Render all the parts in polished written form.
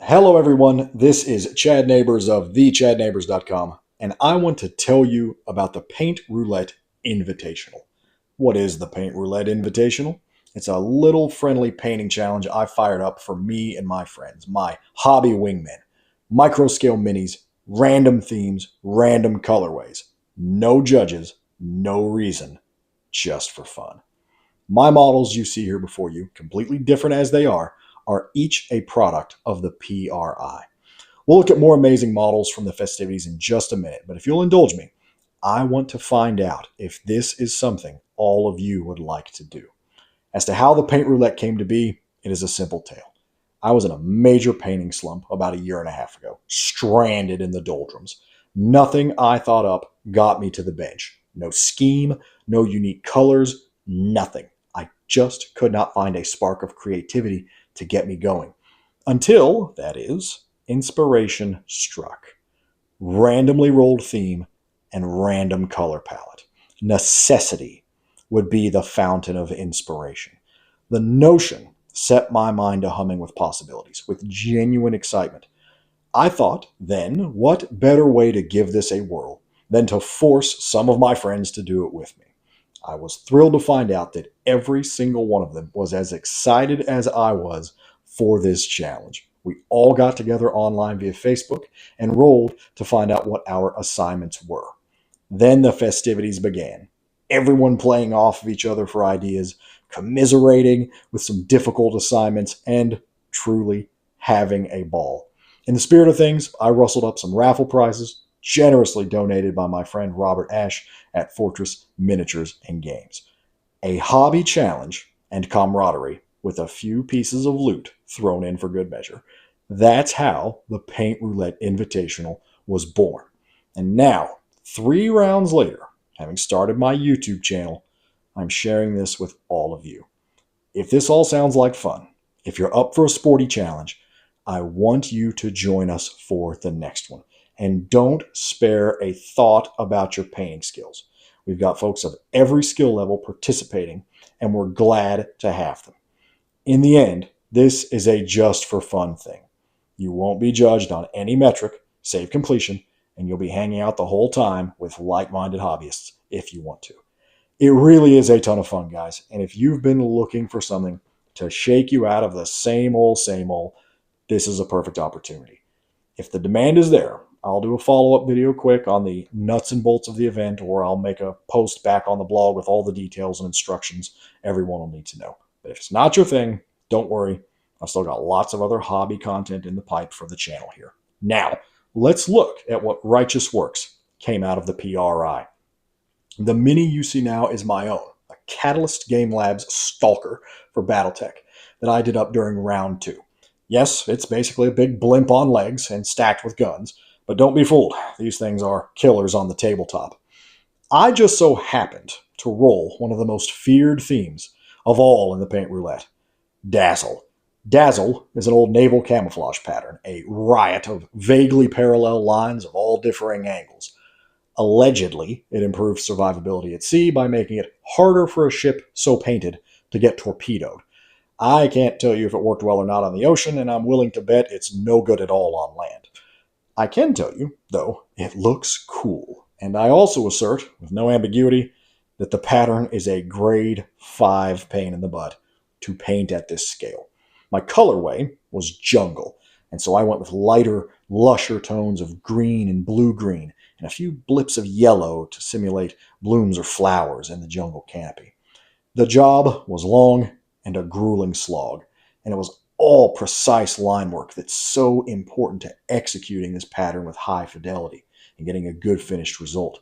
Hello, everyone. This is Chad Neighbors of thechadneighbors.com, and I want to tell you about the Paint Roulette Invitational. What is the Paint Roulette Invitational? It's a little friendly painting challenge I fired up for me and my friends, my hobby wingmen. Micro scale minis, random themes, random colorways. No judges, no reason, just for fun. My models you see here before you, completely different as they are each a product of the PRI. We'll look at more amazing models from the festivities in just a minute, but if you'll indulge me, I want to find out if this is something all of you would like to do. As to how the paint roulette came to be, it is a simple tale. I was in a major painting slump about a year and a half ago, stranded in the doldrums. Nothing I thought up got me to the bench. No scheme, no unique colors, nothing. I just could not find a spark of creativity to get me going. Until, that is, inspiration struck. Randomly rolled theme and random color palette. Necessity would be the fountain of inspiration. The notion set my mind to humming with possibilities, with genuine excitement. I thought, then, what better way to give this a whirl than to force some of my friends to do it with me? I was thrilled to find out that every single one of them was as excited as I was for this challenge. We all got together online via Facebook and rolled to find out what our assignments were. Then the festivities began. Everyone playing off of each other for ideas, commiserating with some difficult assignments, and truly having a ball. In the spirit of things, I rustled up some raffle prizes, generously donated by my friend Robert Ash at Fortress Miniatures and Games. A hobby challenge and camaraderie with a few pieces of loot thrown in for good measure. That's how the Paint Roulette Invitational was born. And now, 3 rounds later, having started my YouTube channel, I'm sharing this with all of you. If this all sounds like fun, if you're up for a sporty challenge, I want you to join us for the next one. And don't spare a thought about your painting skills. We've got folks of every skill level participating, and we're glad to have them. In the end, this is a just for fun thing. You won't be judged on any metric, save completion, and you'll be hanging out the whole time with like-minded hobbyists if you want to. It really is a ton of fun, guys, and if you've been looking for something to shake you out of the same old, this is a perfect opportunity. If the demand is there, I'll do a follow-up video quick on the nuts and bolts of the event, or I'll make a post back on the blog with all the details and instructions everyone will need to know. But if it's not your thing, don't worry. I've still got lots of other hobby content in the pipe for the channel here. Now, let's look at what righteous works came out of the PRI. The mini you see now is my own, a Catalyst Game Labs Stalker for Battletech that I did up during round 2. Yes, it's basically a big blimp on legs and stacked with guns, but don't be fooled. These things are killers on the tabletop. I just so happened to roll one of the most feared themes of all in the Paint Roulette, Dazzle. Dazzle is an old naval camouflage pattern, a riot of vaguely parallel lines of all differing angles. Allegedly, it improves survivability at sea by making it harder for a ship so painted to get torpedoed. I can't tell you if it worked well or not on the ocean, and I'm willing to bet it's no good at all on land. I can tell you, though, it looks cool. And I also assert, with no ambiguity, that the pattern is a grade 5 pain in the butt to paint at this scale. My colorway was jungle, and so I went with lighter, lusher tones of green and blue-green, and a few blips of yellow to simulate blooms or flowers in the jungle canopy. The job was long and a grueling slog, and it was all precise line work that's so important to executing this pattern with high fidelity and getting a good finished result.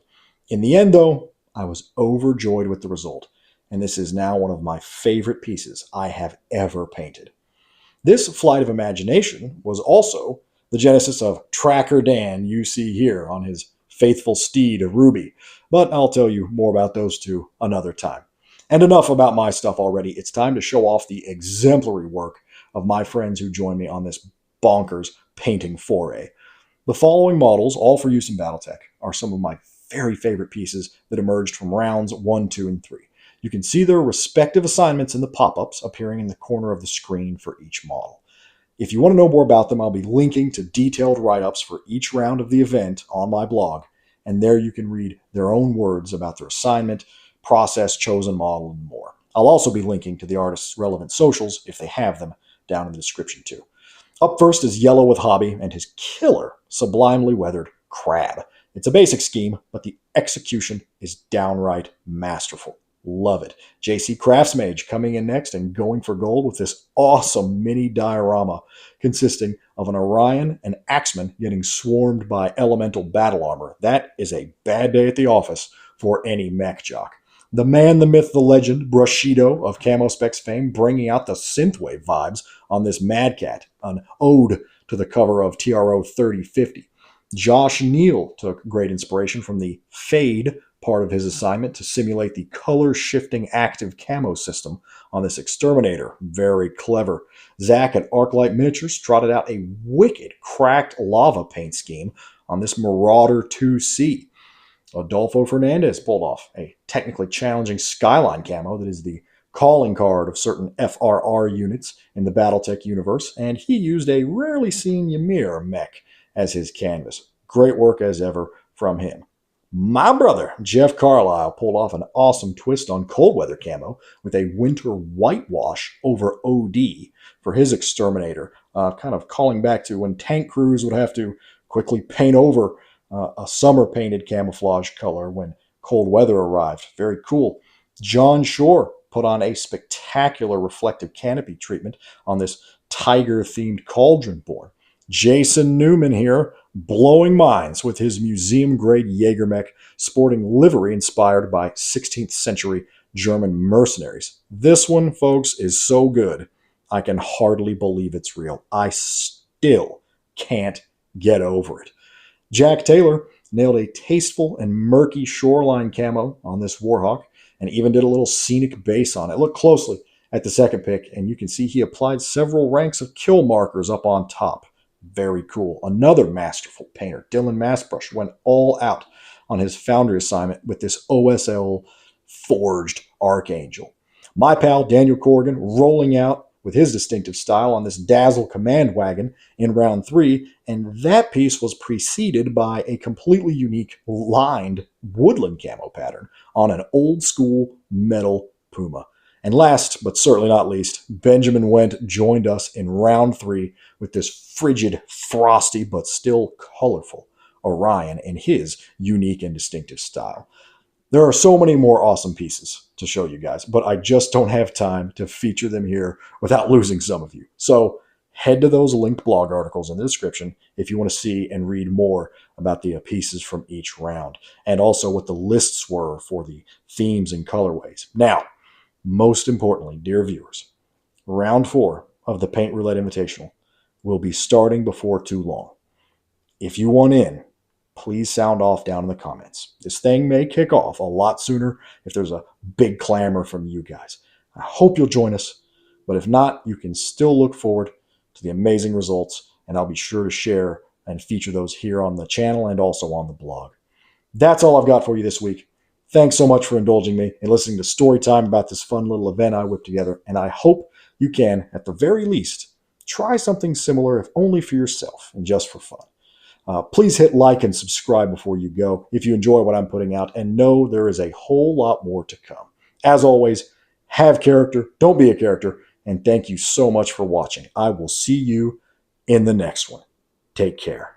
In the end, though, I was overjoyed with the result, and this is now one of my favorite pieces I have ever painted. This flight of imagination was also the genesis of Tracker Dan you see here on his faithful steed Ruby, but I'll tell you more about those two another time. And enough about my stuff already. It's time to show off the exemplary work of my friends who joined me on this bonkers painting foray. The following models, all for use in Battletech, are some of my very favorite pieces that emerged from rounds 1, 2, and 3. You can see their respective assignments in the pop-ups appearing in the corner of the screen for each model. If you want to know more about them, I'll be linking to detailed write-ups for each round of the event on my blog, and there you can read their own words about their assignment, process, chosen model, and more. I'll also be linking to the artist's relevant socials, if they have them, down in the description too. Up first is Yellow with Hobby and his killer, sublimely weathered crab. It's a basic scheme, but the execution is downright masterful. Love it. JC Craftsmage coming in next and going for gold with this awesome mini diorama consisting of an Orion and Axeman getting swarmed by elemental battle armor. That is a bad day at the office for any mech jock. The man, the myth, the legend, Brushido of Camo Specs fame, bringing out the synthwave vibes on this Mad Cat, an ode to the cover of TRO 3050. Josh Neal took great inspiration from the Fade part of his assignment to simulate the color-shifting active camo system on this Exterminator. Very clever. Zach at Arclight Miniatures trotted out a wicked cracked lava paint scheme on this Marauder 2C. Adolfo Fernandez pulled off a technically challenging Skyline camo that is the calling card of certain FRR units in the Battletech universe, and he used a rarely seen Ymir mech as his canvas. Great work as ever from him. My brother, Jeff Carlisle, pulled off an awesome twist on cold weather camo with a winter whitewash over OD for his Exterminator, kind of calling back to when tank crews would have to quickly paint over a summer painted camouflage color when cold weather arrived. Very cool. John Shore put on a spectacular reflective canopy treatment on this tiger-themed Cauldron Born. Jason Newman here, blowing minds with his museum-grade Jaeger mech, sporting livery inspired by 16th century German mercenaries. This one, folks, is so good, I can hardly believe it's real. I still can't get over it. Jack Taylor nailed a tasteful and murky shoreline camo on this Warhawk and even did a little scenic base on it. Look closely at the second pick, and you can see he applied several ranks of kill markers up on top. Very cool. Another masterful painter, Dylan Massbrush, went all out on his Foundry assignment with this OSL forged Archangel. My pal Daniel Corrigan rolling out with his distinctive style on this Dazzle command wagon in round 3, and that piece was preceded by a completely unique lined woodland camo pattern on an old school metal Puma. And last, but certainly not least, Benjamin Wendt joined us in round 3 with this frigid, frosty, but still colorful Orion in his unique and distinctive style. There are so many more awesome pieces to show you guys, but I just don't have time to feature them here without losing some of you. So head to those linked blog articles in the description if you want to see and read more about the pieces from each round, and also what the lists were for the themes and colorways. Now, most importantly, dear viewers, round 4 of the Paint Roulette Invitational will be starting before too long. If you want in, please sound off down in the comments. This thing may kick off a lot sooner if there's a big clamor from you guys. I hope you'll join us, but if not, you can still look forward to the amazing results, and I'll be sure to share and feature those here on the channel and also on the blog. That's all I've got for you this week. Thanks so much for indulging me and listening to story time about this fun little event I whipped together, and I hope you can, at the very least, try something similar, if only for yourself and just for fun. Please hit like and subscribe before you go if you enjoy what I'm putting out, and know there is a whole lot more to come. As always, have character, don't be a character, and thank you so much for watching. I will see you in the next one. Take care.